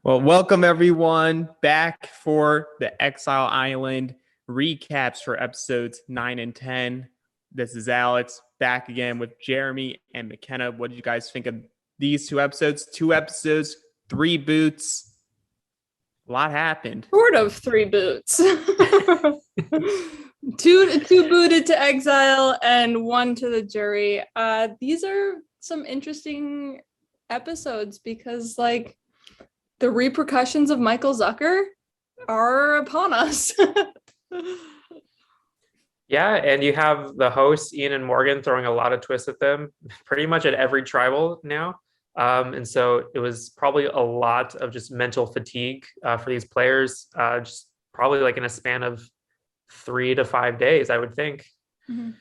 Well, welcome everyone back for the Exile Island recaps for episodes 9 and 10. This is Alex back again with Jeremy and McKenna. What did you guys think of these two episodes? 2 episodes, 3 boots. A lot happened. Sort of 3 boots. two booted to Exile and 1 to the jury. These are some interesting episodes because, like, the repercussions of Michael Zucker are upon us. Yeah, and you have the hosts, Ian and Morgan, throwing a lot of twists at them, pretty much at every tribal now. And so it was probably a lot of just mental fatigue for these players, just probably like in a span of 3 to 5 days, I would think. Mm-hmm.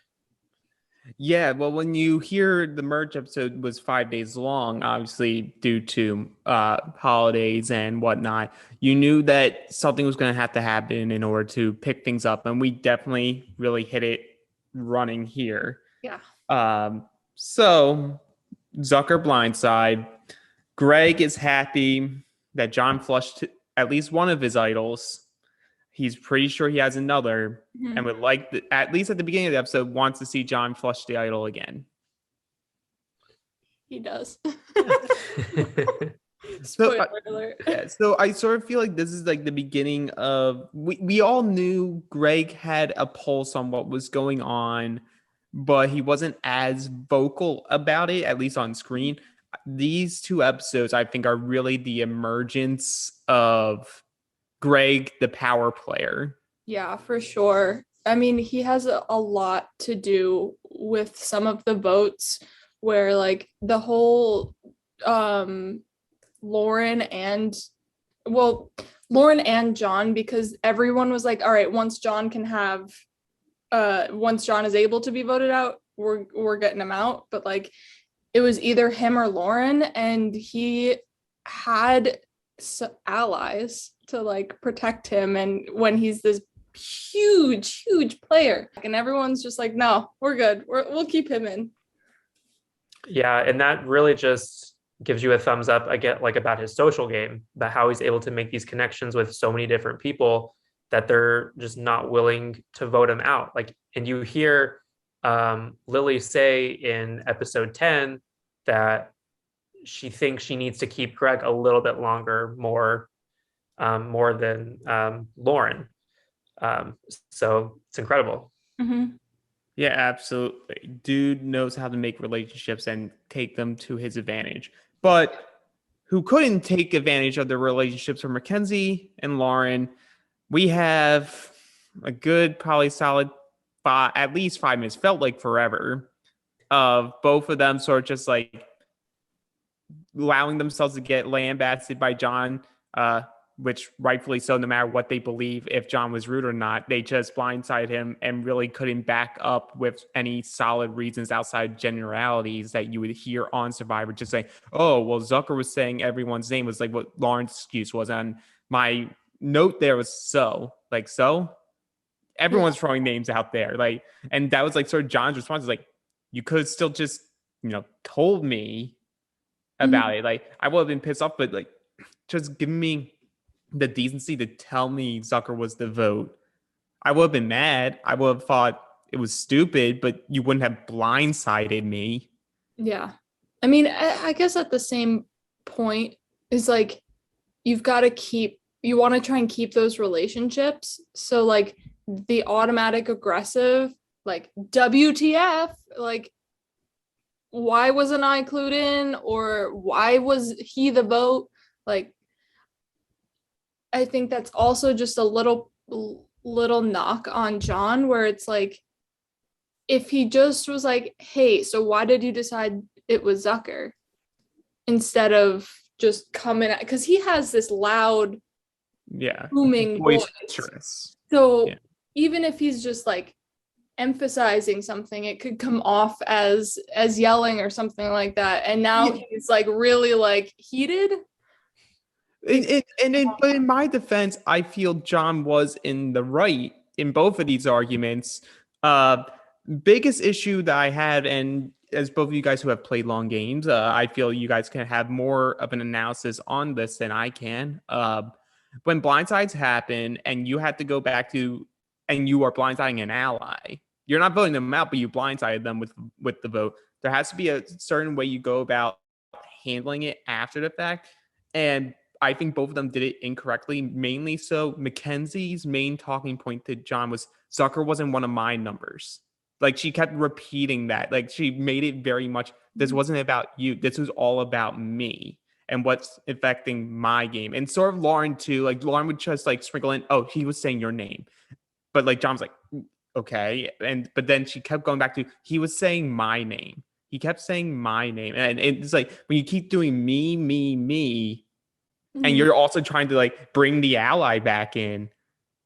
Yeah, well, when you hear the merge episode was 5 days long, obviously due to holidays and whatnot, you knew that something was going to have to happen in order to pick things up, and we definitely really hit it running here. Yeah. So Zucker blindside. Greg is happy that John flushed at least one of his idols. He's pretty sure he has another, and would like, at least at the beginning of the episode, wants to see John flush the idol again. He does. Spoiler alert. Yeah, so I sort of feel like this is like the beginning of, we all knew Greg had a pulse on what was going on, but he wasn't as vocal about it, at least on screen. These 2 episodes, I think, are really the emergence of Greg, the power player. Yeah, for sure. I mean, he has a lot to do with some of the votes where, like, the whole Lauren and John, because everyone was like, all right, once John is able to be voted out, we're getting him out. But, like, it was either him or Lauren, and he had allies to, like, protect him, and when he's this huge player, and everyone's just like, no, we're good, we'll keep him in. Yeah, and that really just gives you a thumbs up again, like, about his social game, about how he's able to make these connections with so many different people that they're just not willing to vote him out. Like, and you hear Lilly say in episode 10 that she thinks she needs to keep Greg a little bit longer, more than Lauren. So it's incredible. Mm-hmm. Yeah, absolutely. Dude knows how to make relationships and take them to his advantage. But who couldn't take advantage of the relationships for Mackenzie and Lauren? We have a good, probably solid at least 5 minutes, felt like forever, of both of them sort of just like allowing themselves to get lambasted by John, which rightfully so, no matter what they believe, if John was rude or not, they just blindsided him and really couldn't back up with any solid reasons outside generalities that you would hear on Survivor. Just saying, oh, well, Zucker was saying everyone's name, was like what Lauren's excuse was. And my note there was so everyone's throwing names out there. Like, and that was like sort of John's response is like, you could have still just, told me about it. Like, I would have been pissed off, but like, just give me the decency to tell me Zucker was the vote. I would have been mad. I would have thought it was stupid, but you wouldn't have blindsided me. Yeah. I mean, I guess at the same point is like, you want to try and keep those relationships. So, like, the automatic aggressive, like, WTF, like, why wasn't I clued in, or why was he the vote? Like, I think that's also just a little knock on John, where it's like, if he just was like, hey, so why did you decide it was Zucker, instead of just coming at, because he has this loud, booming voice. So even if he's just like emphasizing something, it could come off as yelling or something like that. And now he's like really like heated. But in my defense, I feel John was in the right in both of these arguments. Biggest issue that I had, and as both of you guys who have played long games, I feel you guys can have more of an analysis on this than I can. When blindsides happen and you have to go back to, and you are blindsiding an ally, you're not voting them out, but you blindsided them with the vote. There has to be a certain way you go about handling it after the fact. And I think both of them did it incorrectly, mainly so Mackenzie's main talking point to John was Zucker wasn't one of my numbers. Like, she kept repeating that. Like, she made it very much, this wasn't about you. This was all about me and what's affecting my game. And sort of Lauren too, like Lauren would just like sprinkle in, oh, he was saying your name. But like John was like, okay. But then she kept going back to, he was saying my name. He kept saying my name. And it's like, when you keep doing me, and you're also trying to like bring the ally back in,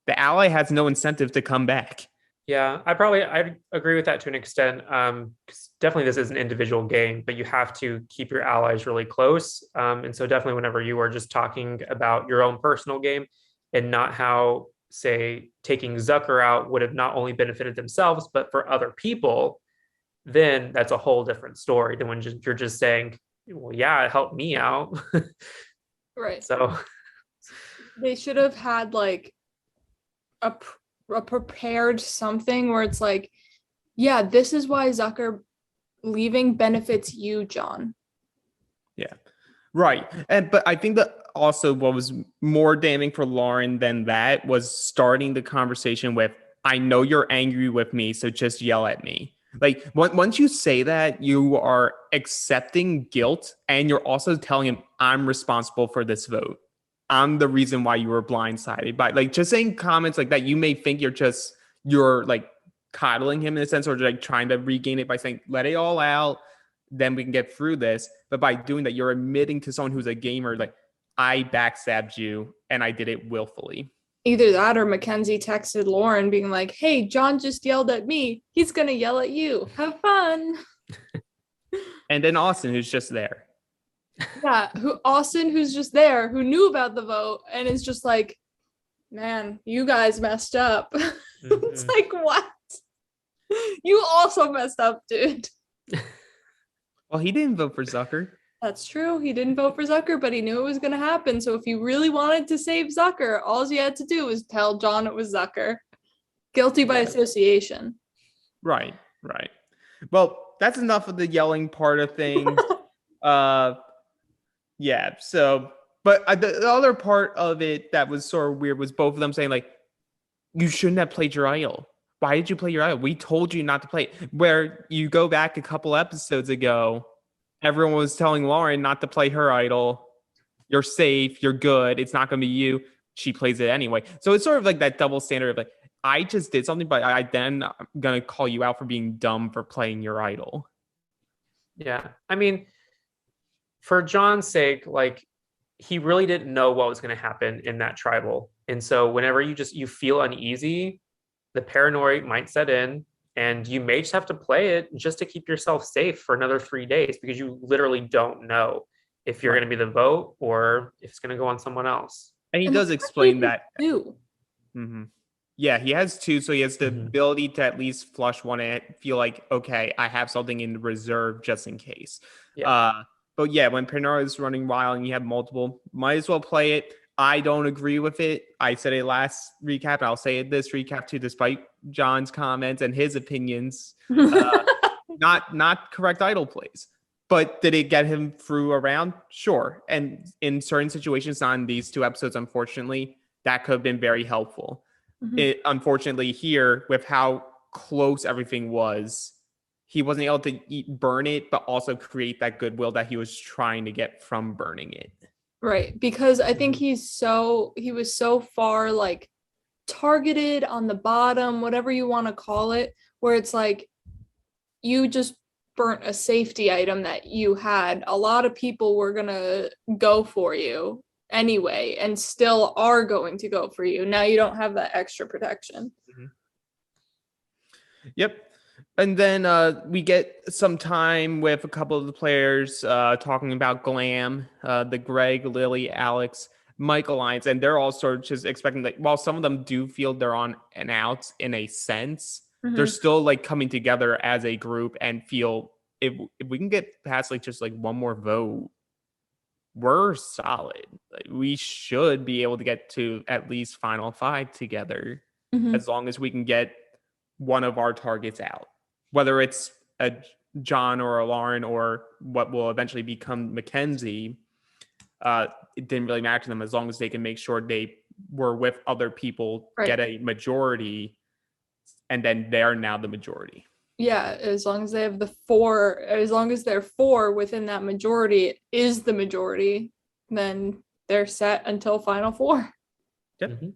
the ally has no incentive to come back. Yeah, I agree with that to an extent. 'Cause definitely this is an individual game, but you have to keep your allies really close. And so definitely whenever you are just talking about your own personal game and not how, say, taking Zucker out would have not only benefited themselves, but for other people, then that's a whole different story than when you're just saying, well, yeah, it helped me out. Right. So they should have had like a prepared something where it's like, yeah, this is why Zucker leaving benefits you, John. Yeah, right. But I think that also what was more damning for Lauren than that was starting the conversation with, I know you're angry with me, so just yell at me. Like, once you say that, you are accepting guilt, and you're also telling him, I'm responsible for this vote. I'm the reason why you were blindsided. By like just saying comments like that, you may think you're like coddling him in a sense, or like trying to regain it by saying, let it all out, then we can get through this. But by doing that, you're admitting to someone who's a gamer, like, I backstabbed you and I did it willfully. Either that or Mackenzie texted Lauren being like, hey, John just yelled at me. He's going to yell at you. Have fun. And then Austin, who's just there. Yeah, Austin, who's just there, who knew about the vote and is just like, man, you guys messed up. It's like, what? You also messed up, dude. Well, he didn't vote for Zucker. That's true. He didn't vote for Zucker, but he knew it was going to happen. So if you really wanted to save Zucker, all you had to do was tell John it was Zucker. Guilty by association. Right. Well, that's enough of the yelling part of things. Yeah. So, but the other part of it that was sort of weird was both of them saying, like, you shouldn't have played your idol. Why did you play your idol? We told you not to play it. Where you go back a couple episodes ago, everyone was telling Lauren not to play her idol. You're safe. You're good. It's not going to be you. She plays it anyway. So it's sort of like that double standard of like, I just did something, but I'm going to call you out for being dumb for playing your idol. Yeah. I mean, for John's sake, like, he really didn't know what was going to happen in that tribal. And so whenever you feel uneasy, the paranoia might set in, and you may just have to play it just to keep yourself safe for another 3 days, because you literally don't know if you're going to be the vote or if it's going to go on someone else. And he does explain that too. Mm-hmm. Yeah, he has two, so he has the ability to at least flush one and feel like, okay, I have something in reserve just in case. Yeah. But yeah, when Panera is running wild and you have multiple, might as well play it. I don't agree with it. I said it last recap, and I'll say it this recap too, despite John's comments and his opinions. Not correct idol plays. But did it get him through a round? Sure. And in certain situations, not in these 2 episodes, unfortunately, that could have been very helpful. Unfortunately, here, with how close everything was, he wasn't able to burn it, but also create that goodwill that he was trying to get from burning it. Right. Because I think he was so far like targeted on the bottom, whatever you want to call it, where it's like you just burnt a safety item that you had. A lot of people were going to go for you anyway, and still are going to go for you. Now you don't have that extra protection. Yep. And then we get some time with a couple of the players talking about Glam, the Greg, Lilly, Alex, Mike Alliance, and they're all sort of just expecting, like, while some of them do feel they're on and out in a sense, they're still like coming together as a group and feel if we can get past like just like one more vote, we're solid. Like, we should be able to get to at least final 5 together, as long as we can get one of our targets out, whether it's a John or a Lauren or what will eventually become Mackenzie. It didn't really matter to them as long as they can make sure they were with other people, get a majority, and then they're now the majority. Yeah, as long as they have the 4, as long as they're 4 within that majority is the majority, then they're set until final 4. Yep. Mm-hmm.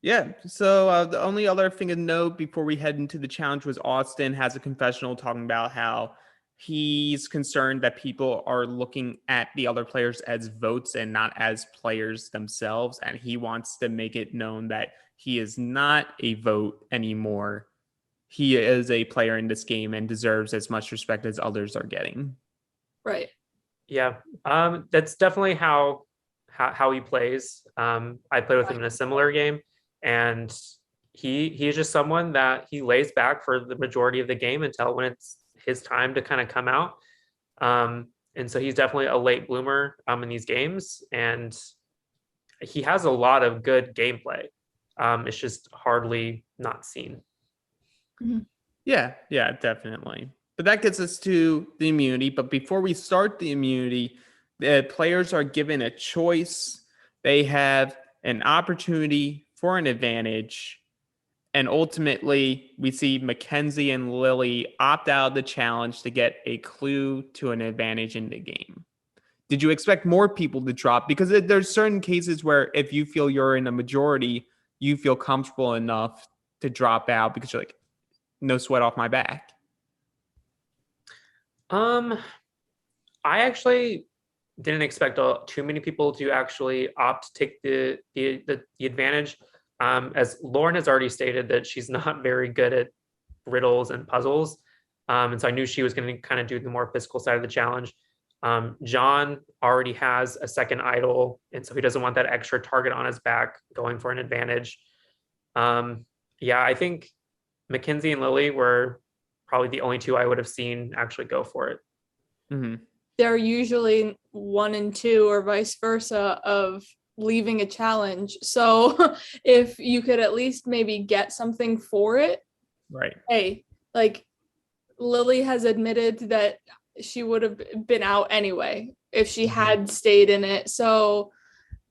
Yeah. So the only other thing to note before we head into the challenge was Austin has a confessional talking about how he's concerned that people are looking at the other players as votes and not as players themselves. And he wants to make it known that he is not a vote anymore. He is a player in this game and deserves as much respect as others are getting. Right. Yeah. That's definitely how he plays. I played with him in a similar game, and he's just someone that he lays back for the majority of the game until when it's his time to kind of come out. And so he's definitely a late bloomer in these games, and he has a lot of good gameplay. It's just hardly not seen. Yeah, definitely. But that gets us to the immunity. But before we start the immunity, the players are given a choice. They have an opportunity for an advantage. And ultimately, we see Mackenzie and Lilly opt out of the challenge to get a clue to an advantage in the game. Did you expect more people to drop? Because there's certain cases where if you feel you're in a majority, you feel comfortable enough to drop out because you're like, no sweat off my back. I actually didn't expect too many people to actually opt to take the advantage. As Lauren has already stated that she's not very good at riddles and puzzles. And so I knew she was going to kind of do the more physical side of the challenge. John already has a second idol, and so he doesn't want that extra target on his back going for an advantage. Yeah, I think Mackenzie and Lilly were probably the only two I would have seen actually go for it. Mm-hmm. They're usually 1 and 2 or vice versa of leaving a challenge. So if you could at least maybe get something for it. Right. Hey, like Lilly has admitted that she would have been out anyway if she had stayed in it. So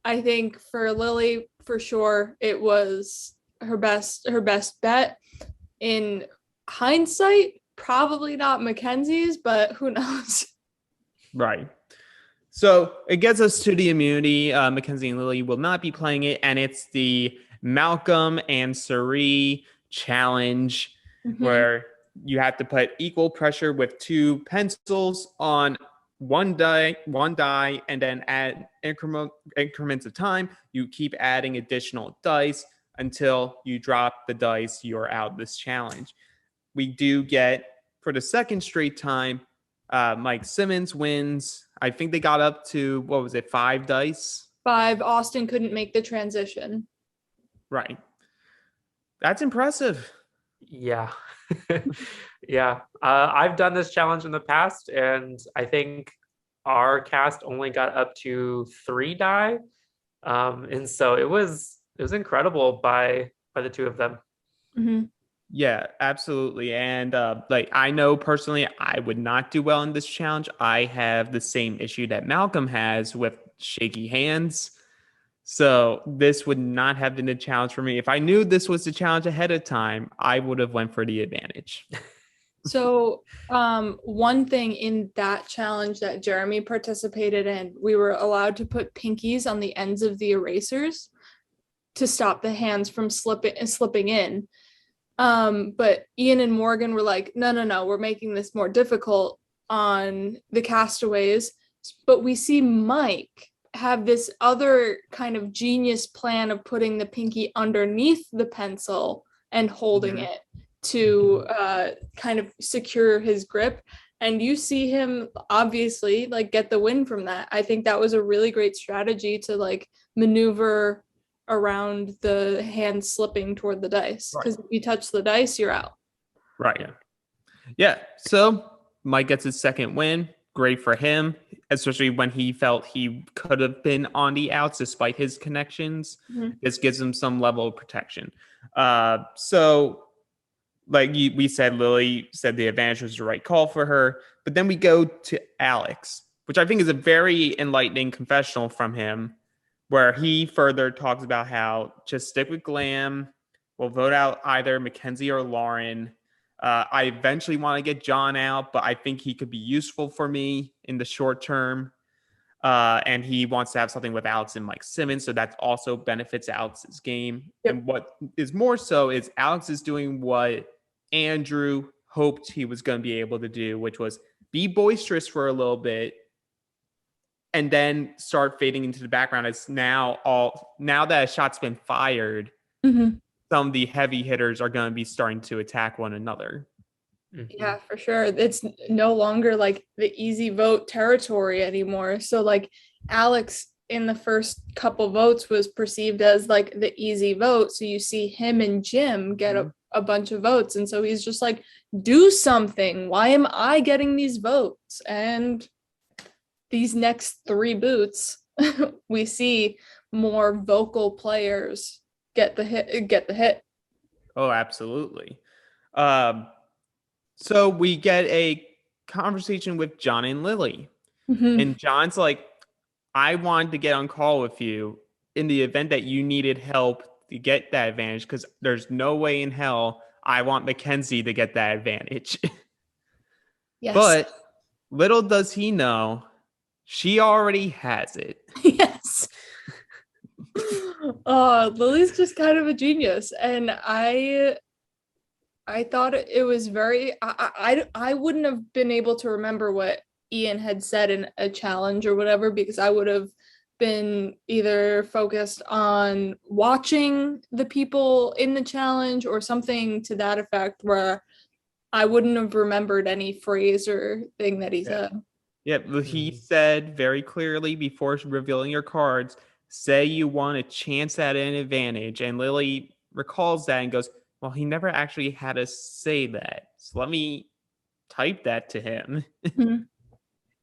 I think for Lilly, for sure, it was her best bet. In hindsight, probably not Mackenzie's, but who knows? Right. So it gets us to the immunity. Mackenzie and Lilly will not be playing it, and it's the Malcolm and Answeree challenge, where you have to put equal pressure with 2 pencils on one die, and then add increments of time. You keep adding additional dice until you drop the dice. You're out this challenge. We do get, for the second straight time, Mike Simmons wins. I think they got up to, 5 dice? 5. Austin couldn't make the transition. Right. That's impressive. Yeah. Yeah. I've done this challenge in the past, and I think our cast only got up to 3 die. And so it was incredible by the 2 of them. Mm-hmm. Yeah, absolutely. And I know personally I would not do well in this challenge. I have the same issue that Malcolm has with shaky hands. So this would not have been a challenge for me. If I knew this was the challenge ahead of time, I would have went for the advantage. So one thing in that challenge that Jeremy participated in, we were allowed to put pinkies on the ends of the erasers to stop the hands from slipping in. But Ian and Morgan were like, no, we're making this more difficult on the Castaways. But we see Mike have this other kind of genius plan of putting the pinky underneath the pencil and holding it to kind of secure his grip. And you see him obviously like get the win from that. I think that was a really great strategy to like maneuver around the hand slipping toward the dice, because if you touch the dice, you're out. Right. Yeah. So Mike gets his second win. Great for him, especially when he felt he could have been on the outs despite his connections. This gives him some level of protection. So, like we said, Lilly said the advantage was the right call for her. But then we go to Alex, which I think is a very enlightening confessional from him, where he further talks about how just stick with Glam. We'll vote out either Mackenzie or Lauren. I eventually want to get John out, but I think he could be useful for me in the short term. And he wants to have something with Alex and Mike Simmons, so that also benefits Alex's game. Yep. And what is more so is Alex is doing what Andrew hoped he was going to be able to do, which was be boisterous for a little bit and then start fading into the background. It's now that a shot's been fired, some of the heavy hitters are going to be starting to attack one another. Yeah, for sure. It's no longer like the easy vote territory anymore. So like Alex in the first couple votes was perceived as like the easy vote. So you see him and Jim get a bunch of votes. And so he's just like, do something. Why am I getting these votes? And these next 3 boots, we see more vocal players get the hit. Oh, absolutely. So we get a conversation with John and Lilly. And John's like, I wanted to get on call with you in the event that you needed help to get that advantage, because there's no way in hell I want Mackenzie to get that advantage. Yes. But little does he know, she already has it. Yes. Lily's just kind of a genius. And I thought it was very, I wouldn't have been able to remember what Ian had said in a challenge or whatever, because I would have been either focused on watching the people in the challenge or something to that effect, where I wouldn't have remembered any phrase or thing that he said. Yeah, he said very clearly before revealing your cards, say you want a chance at an advantage. And Lilly recalls that and goes, well, he never actually had us say that. So let me type that to him.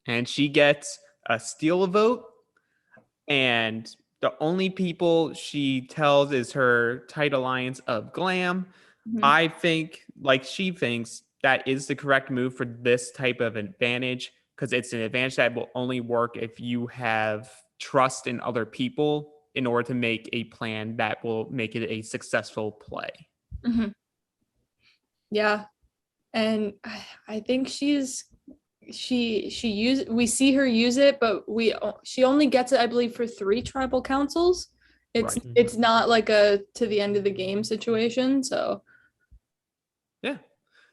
And she gets a steal a vote. And the only people she tells is her tight alliance of Glam. I think, like she thinks, that is the correct move for this type of advantage, because it's an advantage that will only work if you have trust in other people in order to make a plan that will make it a successful play. Yeah. And I think we see her use it, but she only gets it, I believe, for 3 tribal councils. It's not like a to the end of the game situation. So yeah,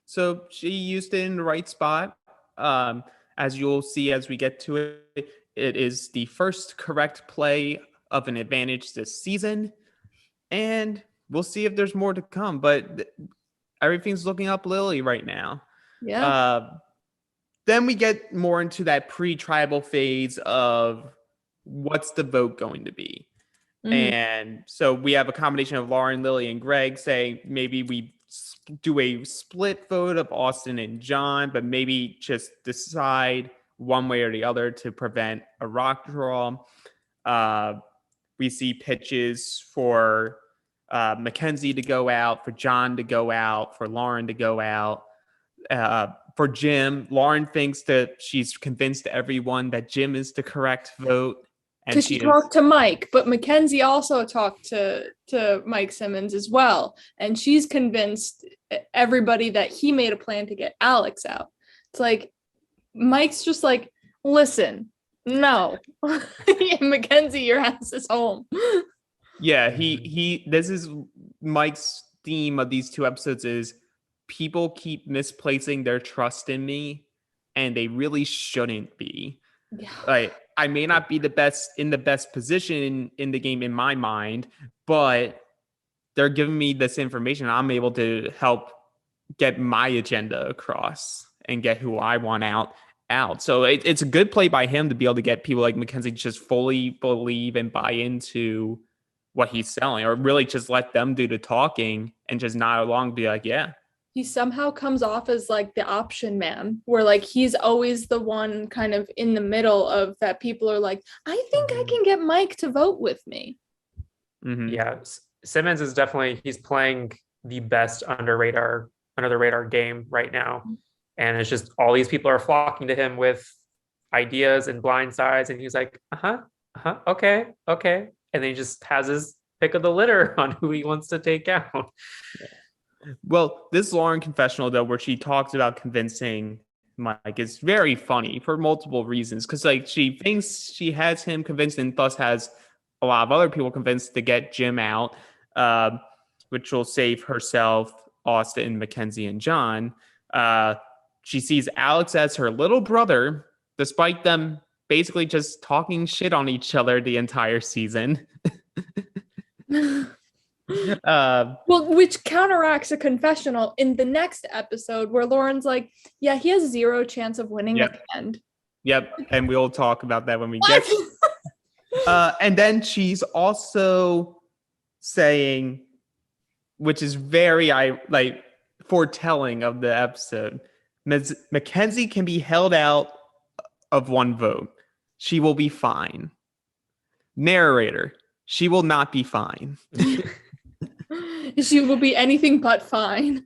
so she used it in the right spot. As you'll see as we get to it, it is the first correct play of an advantage this season, and we'll see if there's more to come. But everything's looking up Lilly right now. Yeah. Then we get more into that pre-tribal phase of what's the vote going to be. And so we have a combination of Lauren, Lilly, and Greg say maybe we do a split vote of Austin and John, but maybe just decide one way or the other to prevent a rock draw. We see pitches for Mackenzie to go out, for John to go out, for Lauren to go out. For Jim, Lauren thinks that she's convinced everyone that Jim is the correct vote. Because she talked to Mike, but Mackenzie also talked to Mike Simmons as well. And she's convinced everybody that he made a plan to get Alex out. It's like, Mike's just like, listen, no. Mackenzie, your ass is home. Yeah, this is Mike's theme of these 2 episodes is people keep misplacing their trust in me, and they really shouldn't be. Yeah. Like, I may not be the best position in the game in my mind, but they're giving me this information. I'm able to help get my agenda across and get who I want out. So it's a good play by him to be able to get people like Mackenzie just fully believe and buy into what he's selling, or really just let them do the talking and just nod along and be like, yeah, he somehow comes off as like the option man, where like he's always the one kind of in the middle of that. People are like, I think I can get Mike to vote with me. Yeah, Simmons is definitely, he's playing the best under the radar game right now, and it's just all these people are flocking to him with ideas and blind sides, and he's like, okay, and then he just has his pick of the litter on who he wants to take out. Well, this Lauren confessional, though, where she talks about convincing Mike, is very funny for multiple reasons. Because, like, she thinks she has him convinced and thus has a lot of other people convinced to get Jim out, which will save herself, Austin, Mackenzie, and John. She sees Alex as her little brother, despite them basically just talking shit on each other the entire season. Well, which counteracts a confessional in the next episode where Lauren's like, yeah, he has 0 chance of winning at the end. Yep, and we'll talk about that when we get and then she's also saying, which is very foretelling of the episode, Mackenzie can be held out of 1 vote. She will be fine. Narrator, she will not be fine. She will be anything but fine.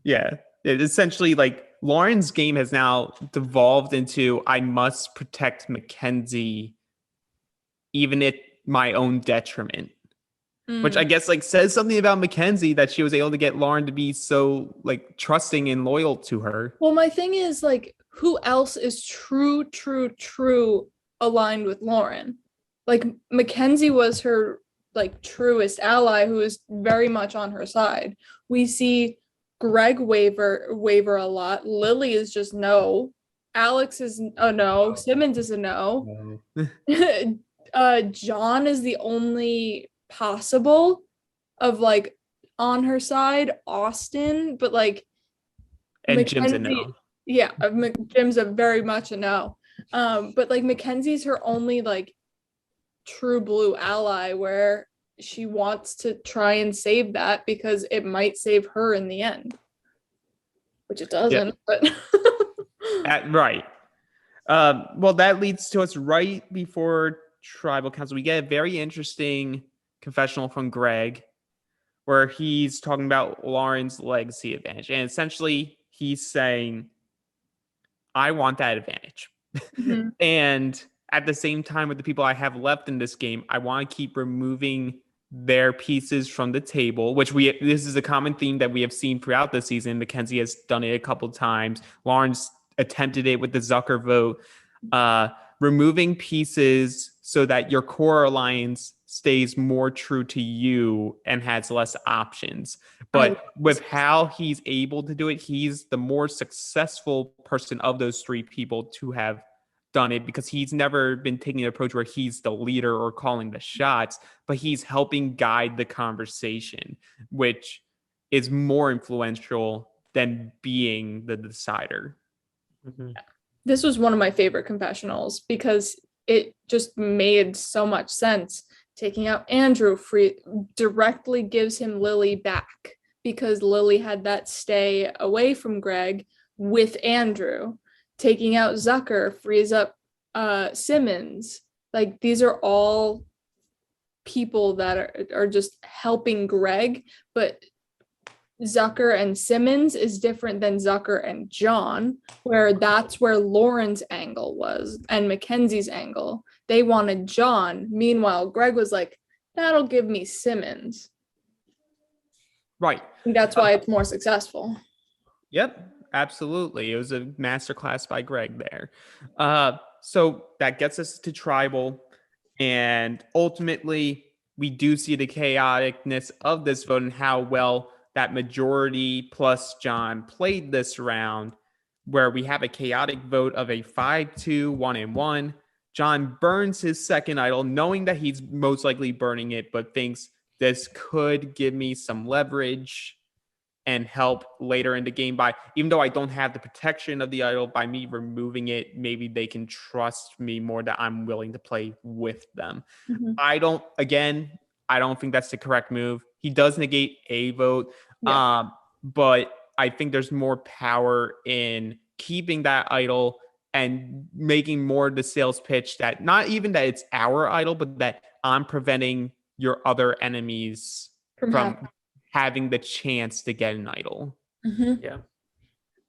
Yeah. It essentially, like, Lauren's game has now devolved into, I must protect Mackenzie even at my own detriment. Which I guess, like, says something about Mackenzie that she was able to get Lauren to be so, like, trusting and loyal to her. Well, my thing is, like, who else is true aligned with Lauren? Like, Mackenzie was her, like, truest ally who is very much on her side. We see Greg waver a lot. Lily is just no. Alex is a no. Simmons is a no. John is the only possible of, like, on her side. Austin, but, like, And Mackenzie, Jim's a no. Yeah, Jim's a very much a no. But, like, Mackenzie's her only, like, true blue ally, where she wants to try and save that because it might save her in the end, which it doesn't. But right. Well, that leads to us right before tribal council. We get a very interesting confessional from Greg where he's talking about Lauren's legacy advantage, and essentially he's saying, I want that advantage. And at the same time, with the people I have left in this game, I want to keep removing their pieces from the table, which this is a common theme that we have seen throughout the season. Mackenzie has done it a couple times. Lauren's attempted it with the Zucker vote. Removing pieces so that your core alliance stays more true to you and has less options. But with how he's able to do it, he's the more successful person of those 3 people to have done it, because he's never been taking an approach where he's the leader or calling the shots, but he's helping guide the conversation, which is more influential than being the decider. This was one of my favorite confessionals because it just made so much sense. Taking out Andrew directly gives him Lily back, because Lily had that stay away from Greg with Andrew. Taking out Zucker frees up Simmons. Like, these are all people that are just helping Greg, but Zucker and Simmons is different than Zucker and John, where that's where Lauren's angle was and Mackenzie's angle. They wanted John. Meanwhile, Greg was like, that'll give me Simmons. Right. And that's why it's more successful. Yep. Absolutely. It was a masterclass by Greg there. So that gets us to tribal. And ultimately, we do see the chaoticness of this vote and how well that majority plus John played this round, where we have a chaotic vote of a 5-2, 1-1. John burns his second idol, knowing that he's most likely burning it, but thinks this could give me some leverage and help later in the game by, even though I don't have the protection of the idol, by me removing it, maybe they can trust me more that I'm willing to play with them. I don't think that's the correct move. He does negate a vote. but I think there's more power in keeping that idol and making more of the sales pitch that not even that it's our idol, but that I'm preventing your other enemies from having the chance to get an idol. Yeah.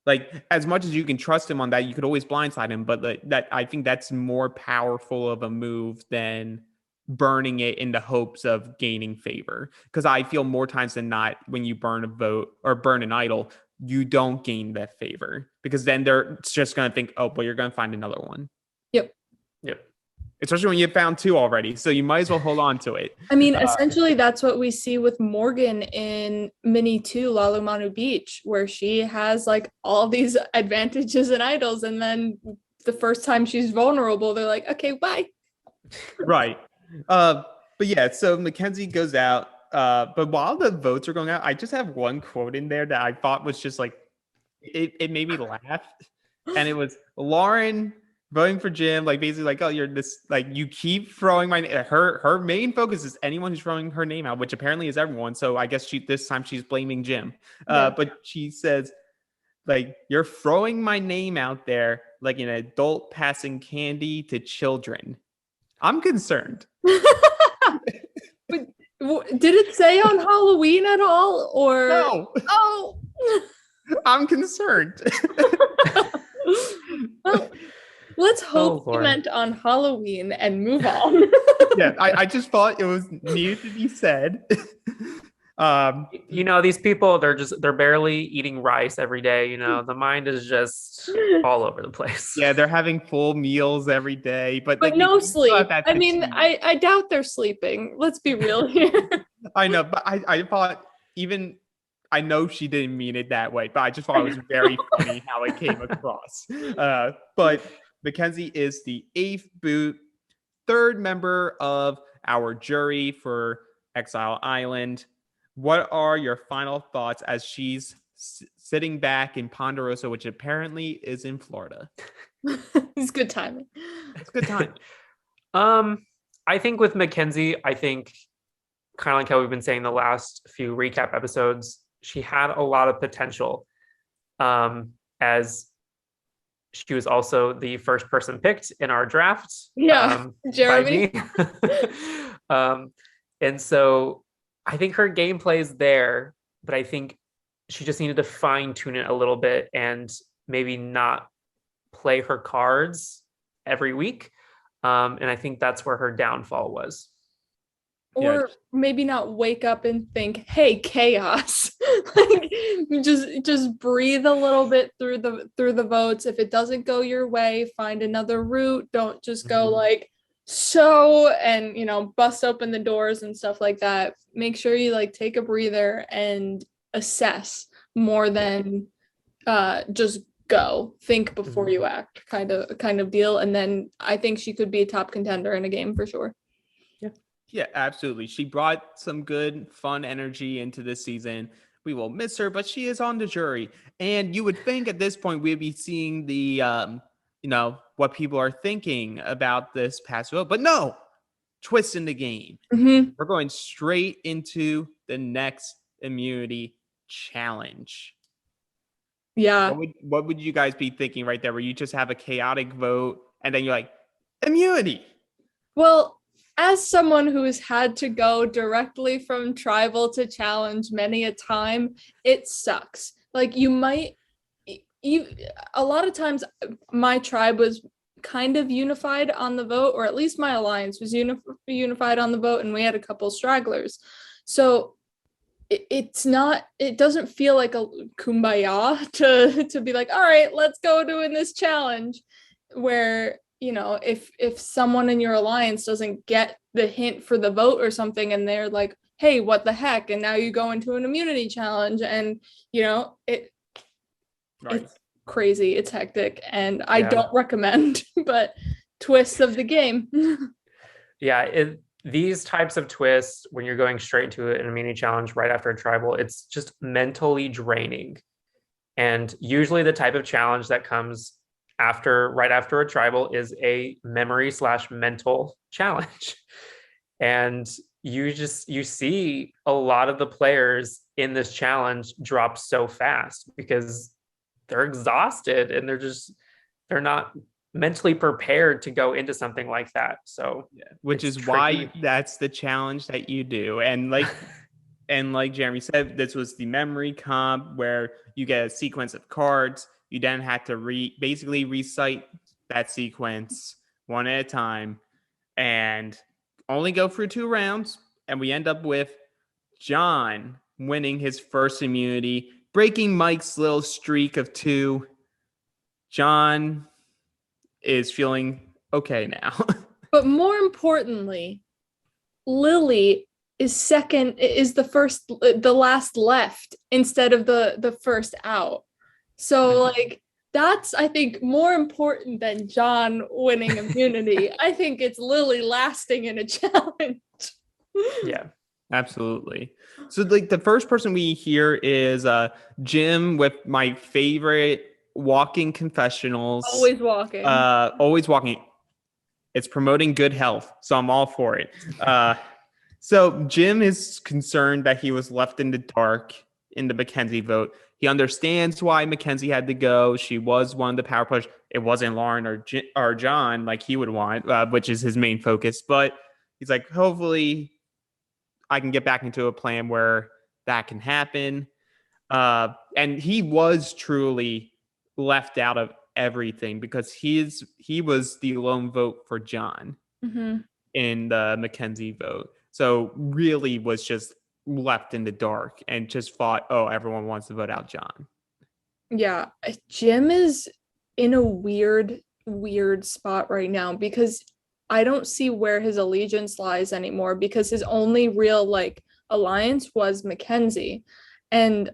Like, as much as you can trust him on that, you could always blindside him. But that I think that's more powerful of a move than burning it in the hopes of gaining favor. Because I feel more times than not, when you burn a vote or burn an idol, you don't gain that favor, because then they're just going to think, oh, but you're going to find another one. Yep. Especially when you found 2 already. So you might as well hold on to it. I mean, essentially, that's what we see with Morgan in Mini 2, Lalumanu Beach, where she has like all these advantages and idols. And then the first time she's vulnerable, they're like, okay, bye. Right. But yeah, so Mackenzie goes out. But while the votes are going out, I just have one quote in there that I thought was just like, it made me laugh. And it was Lauren voting for Jim, like basically like, oh, you're this, like, you keep throwing my her main focus is anyone who's throwing her name out, which apparently is everyone. So I guess this time she's blaming Jim. But she says, like, you're throwing my name out there like an adult passing candy to children. I'm concerned. But did it say on Halloween at all? Or no? Oh, I'm concerned. well, let's hope you meant on Halloween and move on. Yeah, I just thought it was needed to be said. These people, they're barely eating rice every day. The mind is just all over the place. Yeah, they're having full meals every day, but like, no sleep. I mean, I doubt they're sleeping. Let's be real here. I know, but I thought, even I know she didn't mean it that way, but I just thought it was very funny how it came across. But Mackenzie is the 8th boot, 3rd member of our jury for Exile Island. What are your final thoughts as she's sitting back in Ponderosa, which apparently is in Florida? It's good timing. It's good time. I think with Mackenzie, I think kind of like how we've been saying the last few recap episodes, she had a lot of potential, as she was also the first person picked in our draft. Yeah, Jeremy. And so I think her gameplay is there, but I think she just needed to fine tune it a little bit and maybe not play her cards every week. And I think that's where her downfall was. Or maybe not wake up and think, hey, chaos. Like, just breathe a little bit through the votes. If it doesn't go your way, find another route. Don't just go like and bust open the doors and stuff like that. Make sure you like take a breather and assess more than just go. Think before you act, kind of deal. And then I think she could be a top contender in a game for sure. Yeah, absolutely. She brought some good, fun energy into this season. We will miss her, but she is on the jury. And you would think at this point we'd be seeing the, what people are thinking about this past vote. But no, twist in the game. We're going straight into the next immunity challenge. Yeah. What would you guys be thinking right there, where you just have a chaotic vote and then you're like, immunity? Well, as someone who has had to go directly from tribal to challenge many a time, it sucks. Like, a lot of times my tribe was kind of unified on the vote, or at least my alliance was unified on the vote, and we had a couple stragglers. So it doesn't feel like a kumbaya to be like, all right, let's go doing this challenge, where if someone in your alliance doesn't get the hint for the vote or something, and they're like, hey, what the heck? And now you go into an immunity challenge, and it's crazy. It's hectic. And I don't recommend, but twists of the game. These types of twists, when you're going straight into an immunity challenge right after a tribal, it's just mentally draining. And usually the type of challenge that comes right after a tribal is a memory/mental challenge. And you see a lot of the players in this challenge drop so fast because they're exhausted and they're not mentally prepared to go into something like that. So which is why that's the challenge that you do. And like Jeremy said, this was the memory comp where you get a sequence of cards. You then have to basically recite that sequence one at a time and only go through 2 rounds. And we end up with John winning his first immunity, breaking Mike's little streak of 2. John is feeling okay now. But more importantly, Lilly is the last left instead of the first out. So like that's, I think, more important than John winning immunity. I think it's Lilly lasting in a challenge. Yeah, absolutely. So like the first person we hear is Jim with my favorite walking confessionals. Always walking. Always walking. It's promoting good health, so I'm all for it. So Jim is concerned that he was left in the dark in the Mackenzie vote. He understands why Mackenzie had to go. She was one of the power push. It wasn't Lauren or John like he would want, which is his main focus. But he's like, hopefully I can get back into a plan where that can happen. And he was truly left out of everything because he was the lone vote for John in the Mackenzie vote. So really was just left in the dark and just thought, oh, everyone wants to vote out John. Yeah, Jim is in a weird spot right now because I don't see where his allegiance lies anymore because his only real like alliance was Mackenzie, and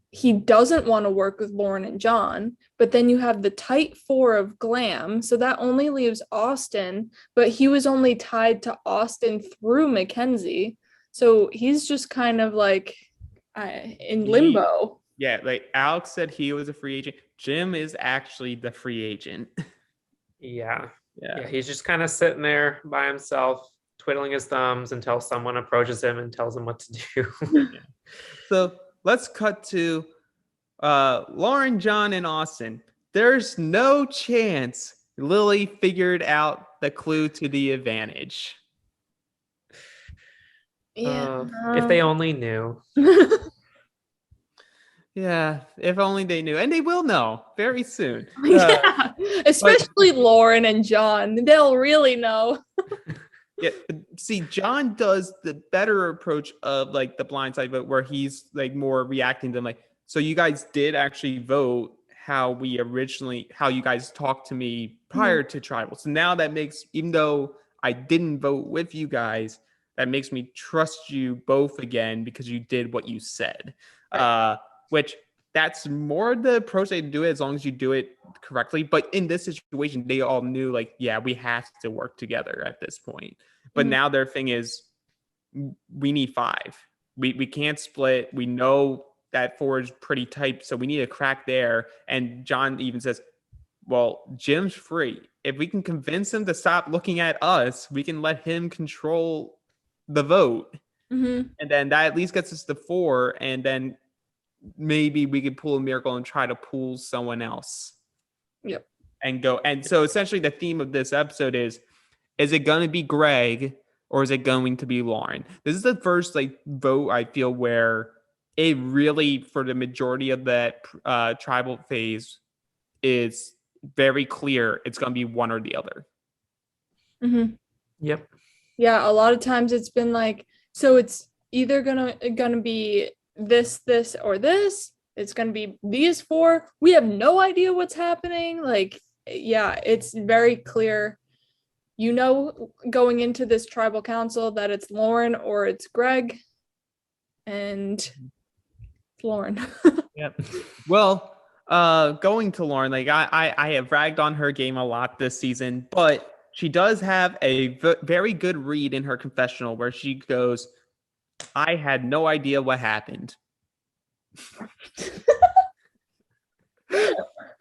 he doesn't want to work with Lauren and John, but then you have the tight 4 of Glam, so that only leaves Austin, but he was only tied to Austin through Mackenzie. So he's just kind of like in limbo. Yeah, like Alex said he was a free agent. Jim is actually the free agent. Yeah, he's just kind of sitting there by himself, twiddling his thumbs until someone approaches him and tells him what to do. So let's cut to Lauren, John, and Austin. There's no chance Lilly figured out the clue to the advantage. If they only knew. Yeah, if only they knew. And they will know very soon. Yeah, especially Lauren and John. They'll really know. Yeah, see, John does the better approach of like the blindside vote where he's like more reacting to like, so you guys did actually vote how you guys talked to me prior to tribal. So now that makes, even though I didn't vote with you guys, that makes me trust you both again because you did what you said. Which that's more the approach they do it as long as you do it correctly. But in this situation, they all knew like, yeah, we have to work together at this point. But now their thing is we need 5. We can't split. We know that 4 is pretty tight, so we need a crack there. And John even says, well, Jim's free. If we can convince him to stop looking at us, we can let him control the vote. And then that at least gets us to 4. And then maybe we could pull a miracle and try to pull someone else. Yep. And go. And so essentially the theme of this episode is it going to be Greg or is it going to be Lauren? This is the first like vote I feel where it really, for the majority of that tribal phase, is very clear it's going to be one or the other. Yep. Yeah, a lot of times it's been like, so it's either gonna be this, or this. It's gonna be these 4. We have no idea what's happening. Like, yeah, it's very clear. You know, going into this tribal council that it's Lauren or it's Greg, and it's Lauren. Yep. Well, going to Lauren, like I have ragged on her game a lot this season, but she does have a very good read in her confessional where she goes, I had no idea what happened.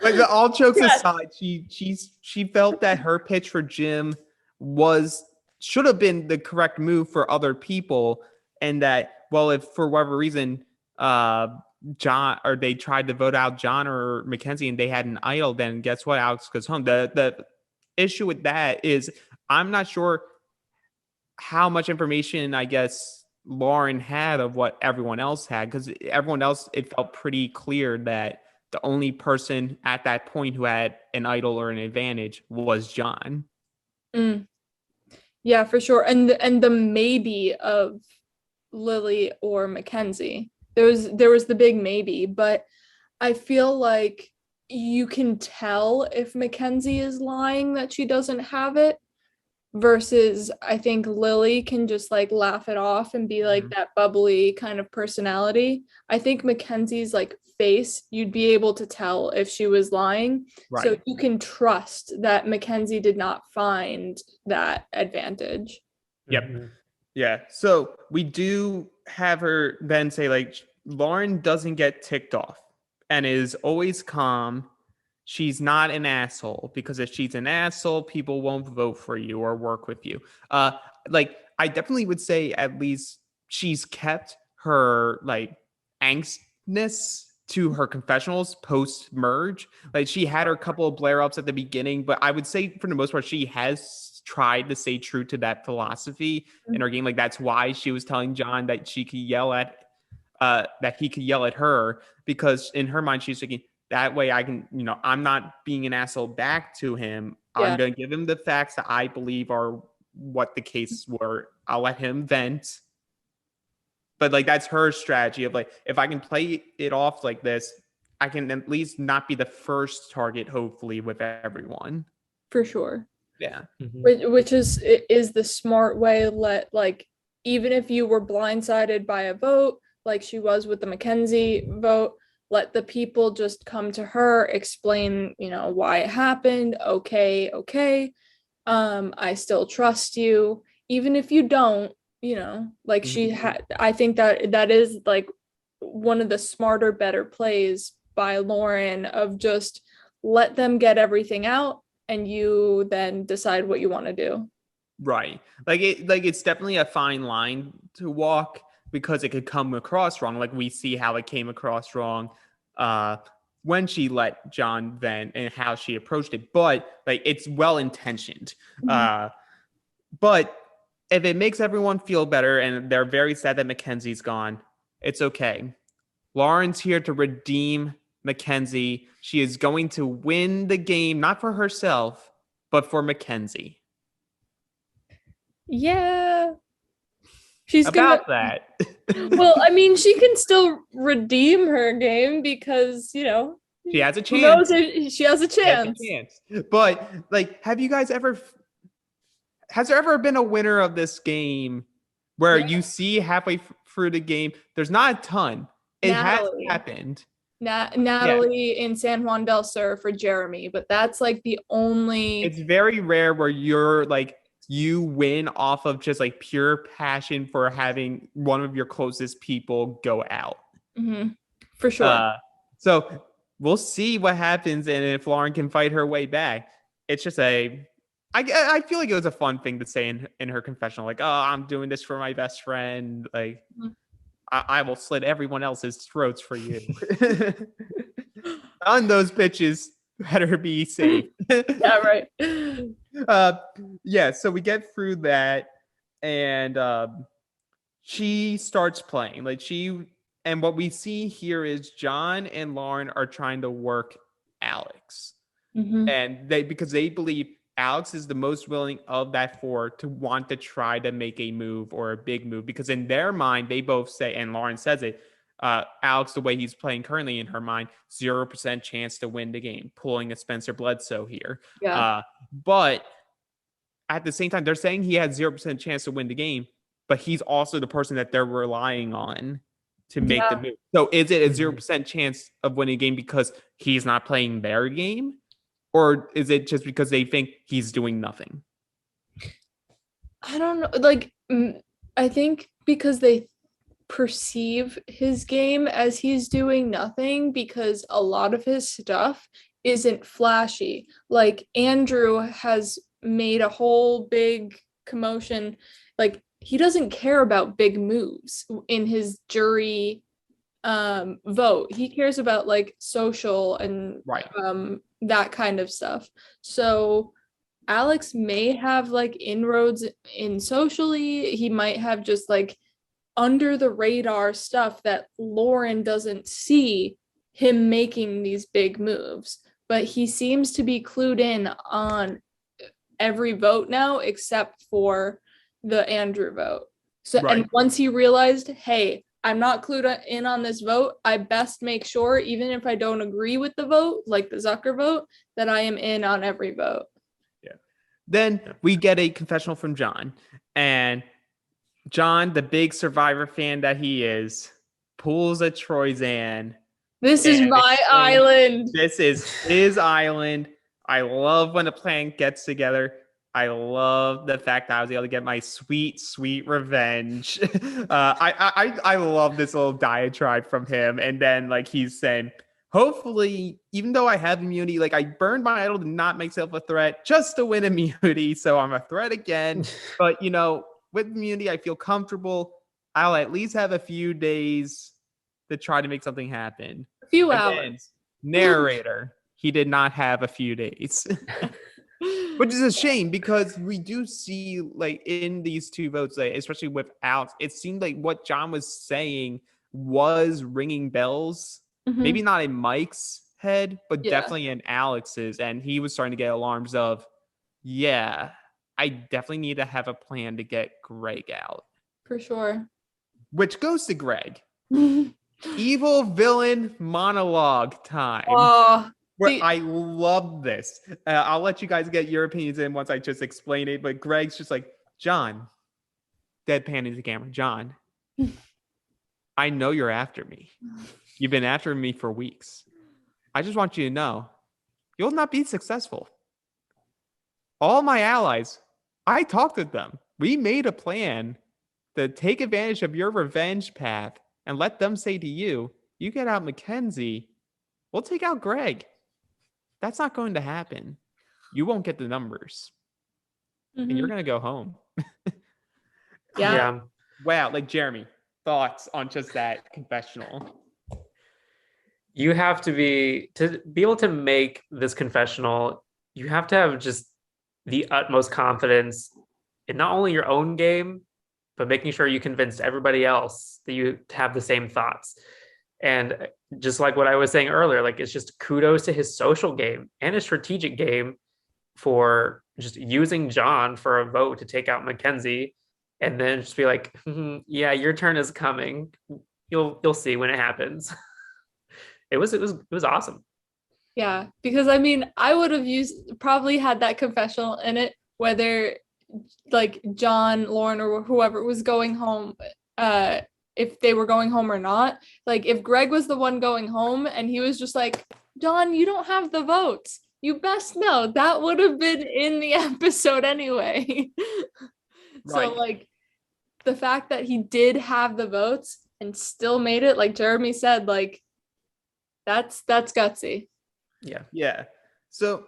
Like all jokes aside, she felt that her pitch for Jim was should have been the correct move for other people, and that, well, if for whatever reason John, or they tried to vote out John or Mackenzie and they had an idol, then guess what? Alex goes home. The issue with that is I'm not sure how much information, I guess, Lauren had of what everyone else had, because everyone else, it felt pretty clear that the only person at that point who had an idol or an advantage was John. Yeah, for sure. And the maybe of Lilly or Mackenzie. There was the big maybe, but I feel like you can tell if Mackenzie is lying that she doesn't have it, versus I think Lilly can just like laugh it off and be like that bubbly kind of personality. I think Mackenzie's like face, you'd be able to tell if she was lying. Right. So you can trust that Mackenzie did not find that advantage. Yep. Yeah. So we do have her then say, like, Lauren doesn't get ticked off and is always calm. She's not an asshole, because if she's an asshole, people won't vote for you or work with you. Like, I definitely would say at least she's kept her like angstness to her confessionals post merge. Like, she had her couple of blare ups at the beginning, but I would say for the most part, she has tried to stay true to that philosophy in her game. Like, that's why she was telling John that she could yell at, that he could yell at her, because in her mind, she's thinking, that way I can, I'm not being an asshole back to him. Yeah. I'm going to give him the facts that I believe are what the cases were. I'll let him vent. But like, that's her strategy of like, if I can play it off like this, I can at least not be the first target, hopefully, with everyone. For sure. Yeah. Which is the smart way. Let, like, even if you were blindsided by a vote, like she was with the Mackenzie vote, let the people just come to her, explain, why it happened. Okay. I still trust you. Even if you don't, like she had, I think that is like one of the smarter, better plays by Lauren, of just let them get everything out and you then decide what you want to do. Right. It's definitely a fine line to walk, because it could come across wrong. Like, we see how it came across wrong when she let John vent and how she approached it. But like, it's well intentioned. But if it makes everyone feel better and they're very sad that Mackenzie's gone, it's okay. Lauren's here to redeem Mackenzie. She is going to win the game, not for herself, but for Mackenzie. Yeah. She's about that. Well, I mean, she can still redeem her game, because, she has a chance. Who knows if she has a chance. But like, has there ever been a winner of this game where you see halfway through the game, there's not a ton. It has happened. Natalie in San Juan del Sur for Jeremy, but that's like the only. It's very rare where you're like, you win off of just like pure passion for having one of your closest people go out. For sure. So we'll see what happens, and if Lauren can fight her way back. It's just I feel like it was a fun thing to say in her confessional, like, oh, I'm doing this for my best friend. Like, I will slit everyone else's throats for you. On those pitches, better be safe. Yeah, right. So we get through that, and she starts playing. And what we see here is John and Lauren are trying to work Alex. And because they believe Alex is the most willing of that four to want to try to make a move or a big move, because in their mind, they both say, and Lauren says it, Alex, the way he's playing currently in her mind, 0% chance to win the game, pulling a Spencer Bledsoe here. Yeah. But at the same time, they're saying he has 0% chance to win the game, but he's also the person that they're relying on to make the move. So is it a 0% chance of winning a game because he's not playing their game? Or is it just because they think he's doing nothing? I don't know. Like, I think because they perceive his game as he's doing nothing, because a lot of his stuff isn't flashy. Like, Andrew has made a whole big commotion, like he doesn't care about big moves in his jury vote. He cares about like social and that kind of stuff. So Alex may have like inroads in socially. He might have just like under the radar stuff that Lauren doesn't see him making these big moves, but he seems to be clued in on every vote now except for the Andrew vote. So and once he realized, hey, I'm not clued in on this vote, I best make sure, even if I don't agree with the vote, like the Zucker vote, that I am in on every vote. Yeah. Then we get a confessional from John, and John, the big Survivor fan that he is, pulls a Troyzan. This is my island. This is his island. I love when a plan gets together. I love the fact that I was able to get my sweet, sweet revenge. I love this little diatribe from him. And then like he's saying, hopefully, even though I have immunity, like I burned my idol to not make myself a threat just to win immunity. So I'm a threat again. But you know, with immunity, I feel comfortable. I'll at least have a few days to try to make something happen. A few hours. Narrator, he did not have a few days. Which is a shame because we do see like in these two votes, like, especially with Alex, it seemed like what John was saying was ringing bells. Maybe not in Mike's head, but definitely in Alex's. And he was starting to get alarms of, yeah, I definitely need to have a plan to get Greg out. For sure. Which goes to Greg. Evil villain monologue time. Oh, where I love this. I'll let you guys get your opinions in once I just explain it. But Greg's just like, John, deadpan into the camera. John, I know you're after me. You've been after me for weeks. I just want you to know, you'll not be successful. All my allies, I talked with them. We made a plan to take advantage of your revenge path and let them say to you, you get out Mackenzie, we'll take out Greg. That's not going to happen. You won't get the numbers. And you're going to go home. Yeah. Wow. Like, Jeremy, thoughts on just that confessional? You have to be able to make this confessional, you have to have just the utmost confidence in not only your own game, but making sure you convinced everybody else that you have the same thoughts. And just like what I was saying earlier, like it's just kudos to his social game and his strategic game for just using John for a vote to take out Mackenzie, and then just be like, yeah, your turn is coming. You'll see when it happens. It was awesome. Yeah, because I mean, I would have probably had that confessional in it, whether like John, Lauren, or whoever was going home, if they were going home or not. Like if Greg was the one going home and he was just like, John, you don't have the votes, you best know, that would have been in the episode anyway. So like the fact that he did have the votes and still made it, like Jeremy said, like that's gutsy. Yeah. So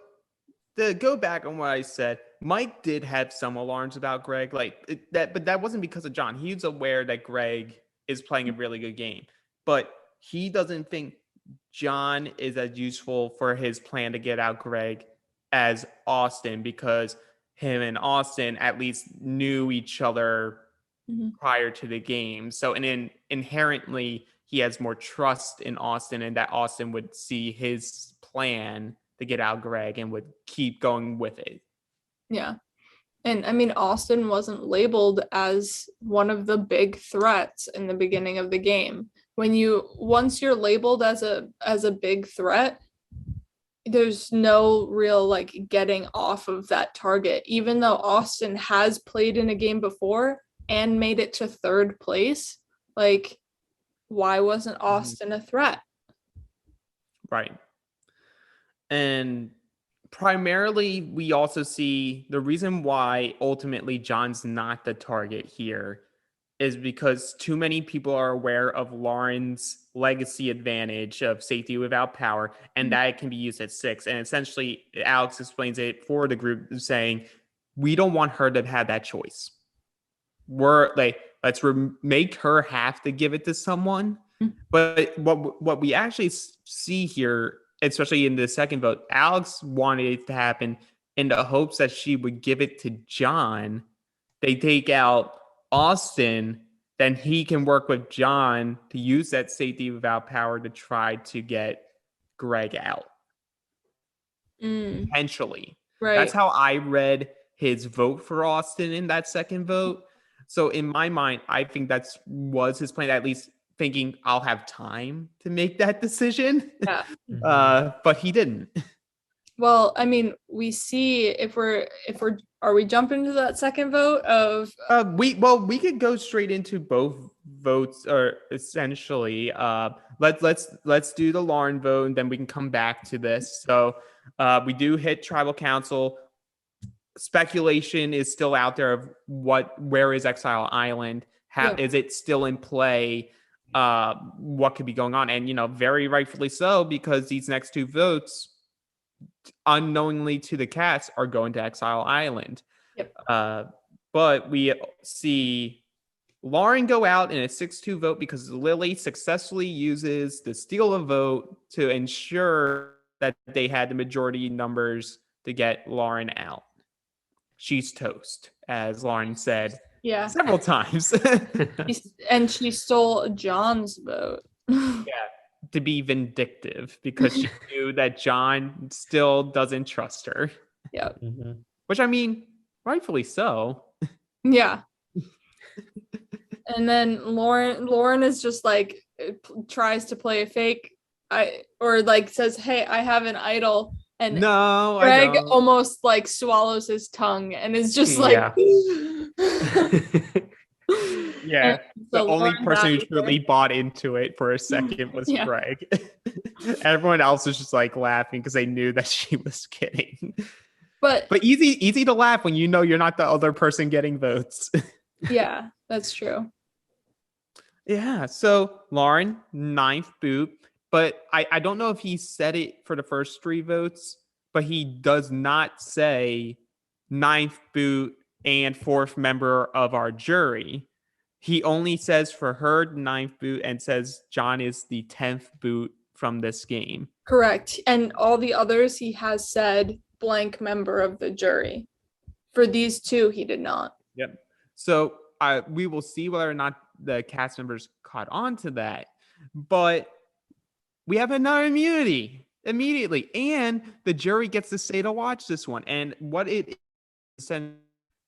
to go back on what I said, Mike did have some alarms about Greg, but that wasn't because of John. He was aware that Greg is playing a really good game, but he doesn't think John is as useful for his plan to get out Greg as Austin, because him and Austin at least knew each other prior to the game. So, and inherently, he has more trust in Austin, and that Austin would see his plan to get out Greg and would keep going with it. Yeah. And I mean, Austin wasn't labeled as one of the big threats in the beginning of the game. Once you're labeled as a big threat, there's no real like getting off of that target. Even though Austin has played in a game before and made it to third place, like why wasn't Austin a threat? Right. And primarily, we also see the reason why ultimately John's not the target here is because too many people are aware of Lauren's legacy advantage of safety without power, and that it can be used at 6. And essentially, Alex explains it for the group saying, we don't want her to have that choice. We're like, let's make her have to give it to someone. But what we actually see here, especially in the second vote, Alex wanted it to happen in the hopes that she would give it to John. They take out Austin, then he can work with John to use that safety without power to try to get Greg out. Potentially. Right. That's how I read his vote for Austin in that second vote. So in my mind, I think that's was his plan, at least thinking I'll have time to make that decision. Yeah. But he didn't. Well, I mean, we see if we're are we jumping to that second vote of we could go straight into both votes, or essentially let's do the Lauren vote and then we can come back to this. So we do hit tribal council. Speculation is still out there of where is Exile Island? Is it still in play? What could be going on? And very rightfully so, because these next two votes, unknowingly to the cast, are going to Exile Island. Yep. But we see Lauren go out in a 6-2 vote because Lilly successfully uses the steal a vote to ensure that they had the majority numbers to get Lauren out. She's toast, as Lauren said several times. And she stole John's vote. To be vindictive, because she knew that John still doesn't trust her. Yeah. Which, I mean, rightfully so. Yeah. And then Lauren is just like tries to play a fake, or like says, "Hey, I have an idol." And no, Greg almost like swallows his tongue and is just like, yeah. The only person who truly bought into it for a second was Greg. Everyone else was just like laughing because they knew that she was kidding. But easy to laugh when you know you're not the other person getting votes. Yeah, that's true. Yeah. So Lauren, 9th boot. But I don't know if he said it for the first 3 votes, but he does not say 9th boot and 4th member of our jury. He only says for her 9th boot and says John is the 10th boot from this game. Correct. And all the others he has said blank member of the jury. For these 2, he did not. Yep. So we will see whether or not the cast members caught on to that. But we have another immunity immediately, and the jury gets to stay to watch this one. And what it is,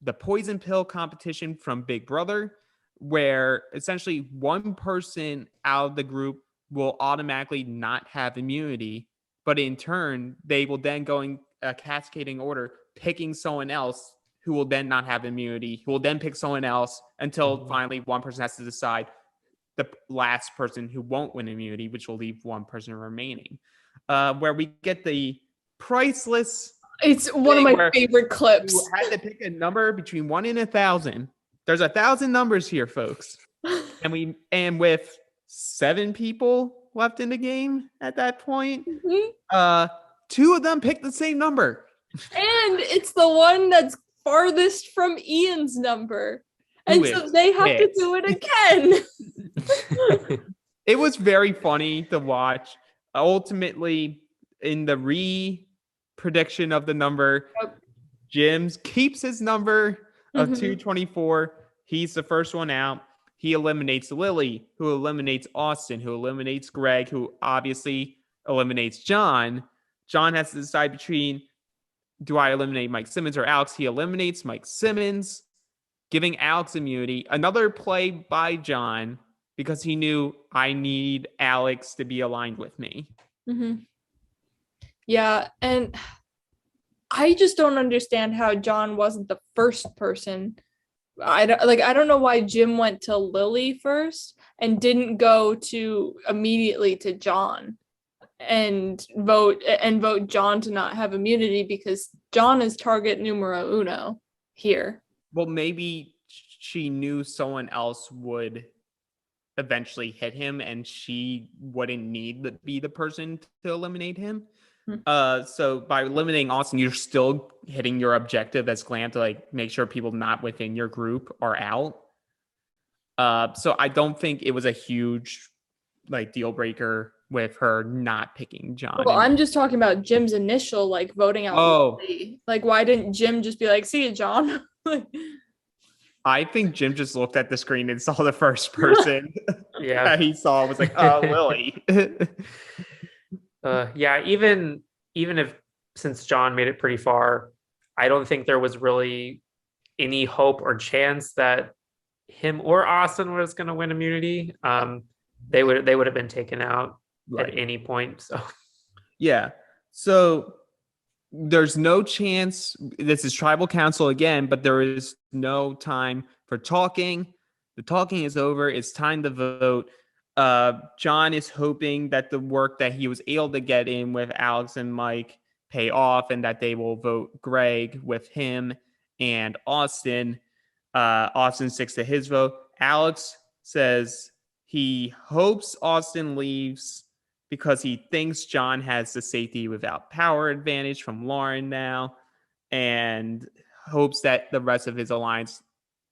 the poison pill competition from Big Brother, where essentially one person out of the group will automatically not have immunity, but in turn, they will then go in a cascading order, picking someone else who will then not have immunity, who will then pick someone else until finally one person has to decide the last person who won't win immunity, which will leave one person remaining. Where we get the priceless. It's one of my favorite clips. You had to pick a number between 1 and 1,000. There's 1,000 numbers here, folks. And with 7 people left in the game at that point, 2 of them picked the same number. And it's the one that's farthest from Ian's number. And so they have to do it again. It was very funny to watch. Ultimately, in the prediction of the number, Jim keeps his number of 224. He's the first one out. He eliminates Lilly, who eliminates Austin, who eliminates Greg, who obviously eliminates John. John has to decide between, do I eliminate Mike Simmons or Alex? He eliminates Mike Simmons, giving Alex immunity. Another play by John, because he knew I need Alex to be aligned with me. Yeah, and I just don't understand how John wasn't the first person. I don't know why Jim went to Lilly first and didn't go immediately to John and vote John to not have immunity, because John is target numero uno here. Well, maybe she knew someone else would eventually hit him and she wouldn't need to be the person to eliminate him. So by limiting Austin, you're still hitting your objective as Glam to like make sure people not within your group are out. So I don't think it was a huge like deal breaker with her not picking John. Well, I'm just talking about Jim's initial like voting out. Lilly. Like, why didn't Jim just be like, "See you, John"? I think Jim just looked at the screen and saw the first person. That he saw was like, "Oh, Lilly." Yeah, even if since John made it pretty far, I don't think there was really any hope or chance that him or Austin was going to win immunity. They would have been taken out at any point. So yeah. So there's no chance. This is tribal council again, but there is no time for talking. The talking is over. It's time to vote. John is hoping that the work that he was able to get in with Alex and Mike pay off and that they will vote Greg with him and Austin. Austin sticks to his vote. Alex says he hopes Austin leaves because he thinks John has the safety without power advantage from Lauren now and hopes that the rest of his alliance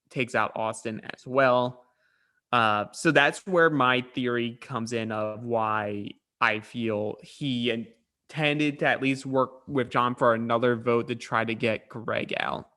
takes out Austin as well. So that's where my theory comes in of why I feel he intended to at least work with John for another vote to try to get Greg out.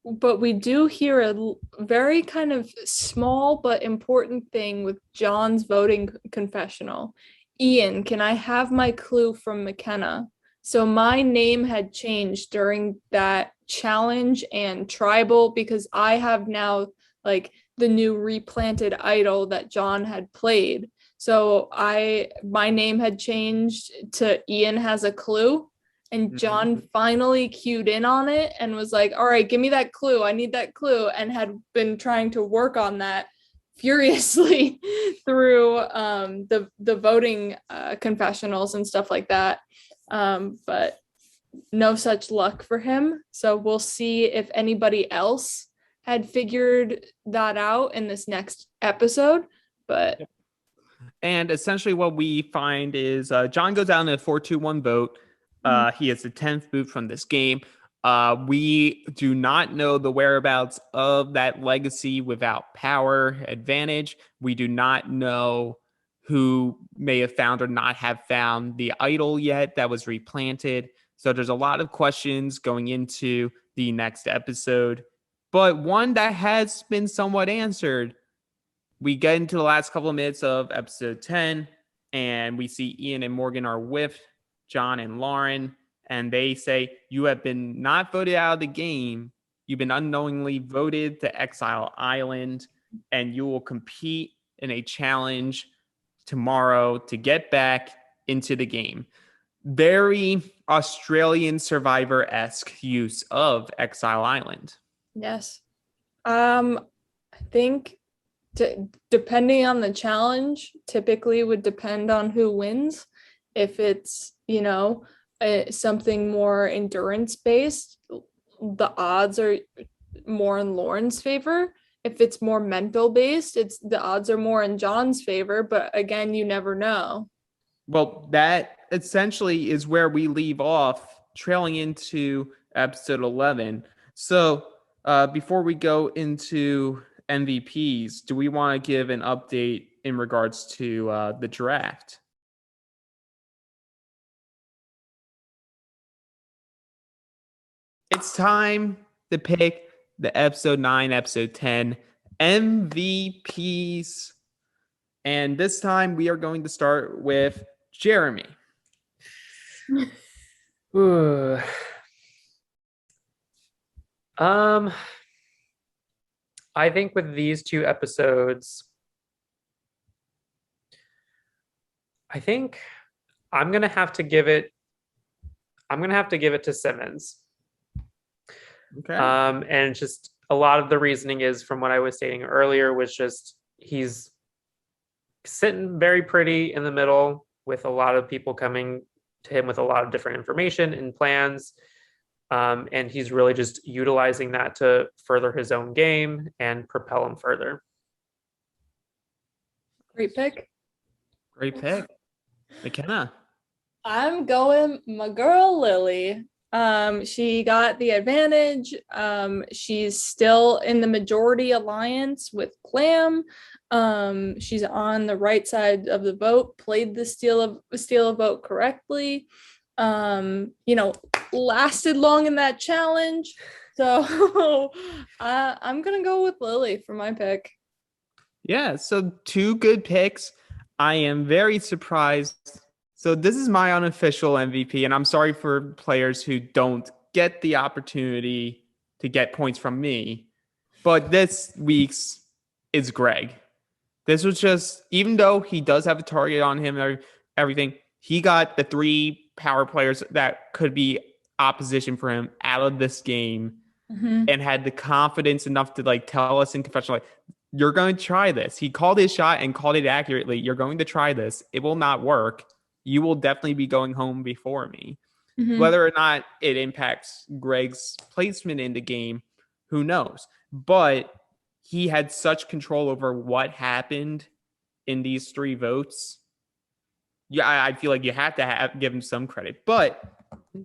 But we do hear a very kind of small but important thing with John's voting confessional. Ian, can I have my clue from McKenna? So my name had changed during that challenge and tribal because I have now like the new replanted idol that John had played. So my name had changed to Ian has a clue. And John finally cued in on it and was like, all right, give me that clue. I need that clue. And had been trying to work on that furiously through the voting confessionals and stuff like that. But no such luck for him. So we'll see if anybody else had figured that out in this next episode. But and essentially what we find is John goes out in a 4-2-1 vote. He is the 10th boot from this game. We do not know the whereabouts of that legacy without power advantage. We do not know who may have found or not have found the idol yet that was replanted. So there's a lot of questions going into the next episode. But one that has been somewhat answered. We get into the last couple of minutes of episode 10, and we see Ian and Morgan are with John and Lauren, and they say, you have been not voted out of the game. You've been unknowingly voted to Exile Island, and you will compete in a challenge tomorrow to get back into the game. Very Australian Survivor-esque use of Exile Island. Yes. I think depending on the challenge, typically would depend on who wins. If it's, something more endurance based, the odds are more in Lauren's favor. If it's more mental based, the odds are more in John's favor. But again, you never know. Well, that essentially is where we leave off, trailing into episode 11. So before we go into MVPs, do we want to give an update in regards to the draft? It's time to pick the episode 9, episode 10 MVPs. And this time we are going to start with Jeremy. Ooh. I think with these two episodes, I think I'm gonna have to give it to Simmons. Okay. And just a lot of the reasoning is from what I was stating earlier, was just he's sitting very pretty in the middle with a lot of people coming to him with a lot of different information and plans. And he's really just utilizing that to further his own game and propel him further. Great pick. Great pick. McKenna. I'm going my girl Lilly. She got the advantage. She's still in the majority alliance with Clam. She's on the right side of the vote, played the steal of vote correctly. Lasted long in that challenge. So I'm gonna go with Lilly for my pick. Yeah, so 2 good picks. I am very surprised. So this is my unofficial MVP, and I'm sorry for players who don't get the opportunity to get points from me. But this week's is Greg. This was just, even though he does have a target on him and everything, he got the 3 power players that could be opposition for him out of this game and had the confidence enough to tell us in confessional, you're going to try this. He called his shot and called it accurately. You're going to try this. It will not work. You will definitely be going home before me. Whether or not it impacts Greg's placement in the game, who knows? But he had such control over what happened in these 3 votes. Yeah, I feel like you have to give him some credit. But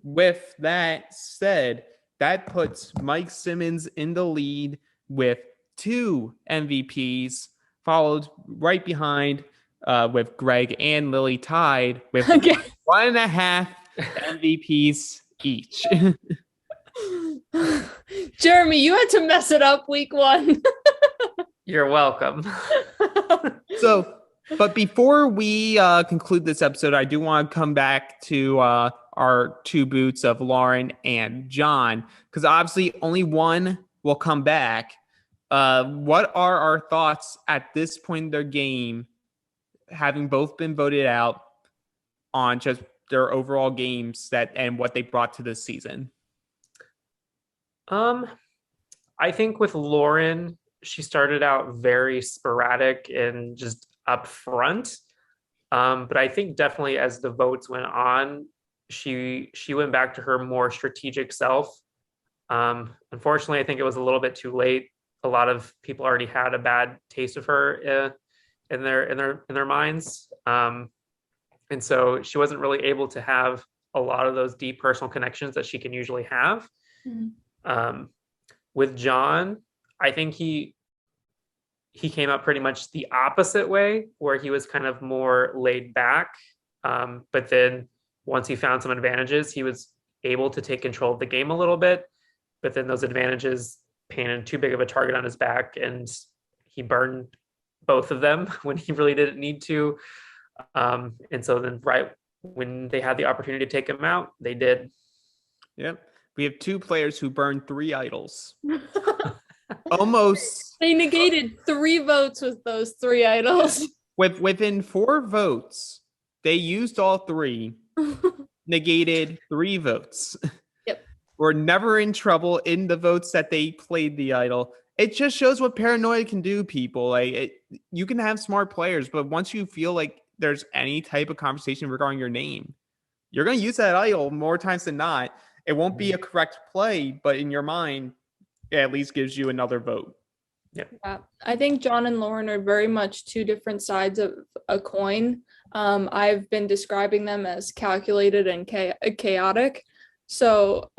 with that said, that puts Mike Simmons in the lead with 2 MVPs, followed right behind with Greg and Lilly tied with 1.5 MVPs each. Jeremy, you had to mess it up week 1. You're welcome. But before we conclude this episode, I do want to come back to our 2 boots of Lauren and John, because obviously only one will come back. What are our thoughts at this point in their game, having both been voted out, on just their overall games and what they brought to this season? I think with Lauren, she started out very sporadic and just up front. But I think definitely as the votes went on, she went back to her more strategic self. Unfortunately, I think it was a little bit too late. A lot of people already had a bad taste of her in their minds. And so she wasn't really able to have a lot of those deep personal connections that she can usually have. With John, I think he came up pretty much the opposite way, where he was kind of more laid back. But then once he found some advantages, he was able to take control of the game a little bit. But then those advantages painted too big of a target on his back, and he burned both of them when he really didn't need to. And so then right when they had the opportunity to take him out, they did. Yep. We have 2 players who burned 3 idols. Almost. They negated 3 votes with those 3 idols. Within 4 votes, they used all 3, negated 3 votes. Yep. We're never in trouble in the votes that they played the idol. It just shows what paranoia can do, people. You can have smart players, but once you feel like there's any type of conversation regarding your name, you're going to use that idol more times than not. It won't be a correct play, but in your mind, it at least gives you another vote. Yeah, I think John and Lauren are very much 2 different sides of a coin. I've been describing them as calculated and chaotic. So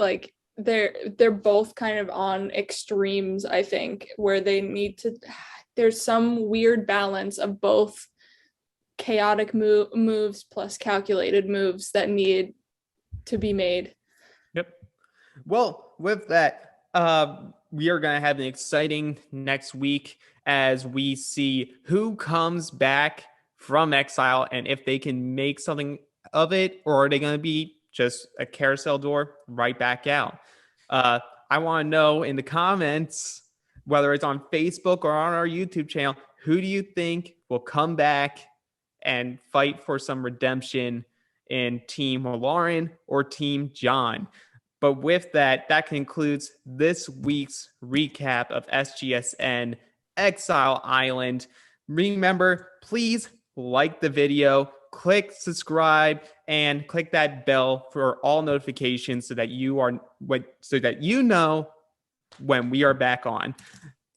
they're both kind of on extremes, I think, where they need to, there's some weird balance of both chaotic moves plus calculated moves that need to be made. Yep. Well, with that, we are going to have an exciting next week as we see who comes back from Exile and if they can make something of it, or are they going to be just a carousel door right back out? I want to know in the comments, whether it's on Facebook or on our YouTube channel, who do you think will come back and fight for some redemption in Team Lauren or Team John? But with that, that concludes this week's recap of SGSN Exile Island. Remember, please like the video, click subscribe, and click that bell for all notifications so that you know when we are back on.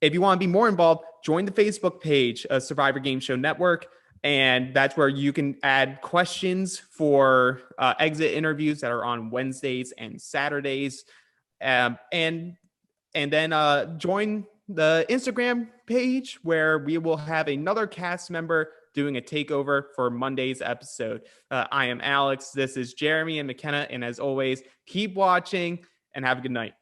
If you want to be more involved, join the Facebook page of Survivor Game Show Network. And that's where you can add questions for exit interviews that are on Wednesdays and Saturdays. And then join the Instagram page where we will have another cast member doing a takeover for Monday's episode. I am Alex. This is Jeremy and McKenna. And as always, keep watching and have a good night.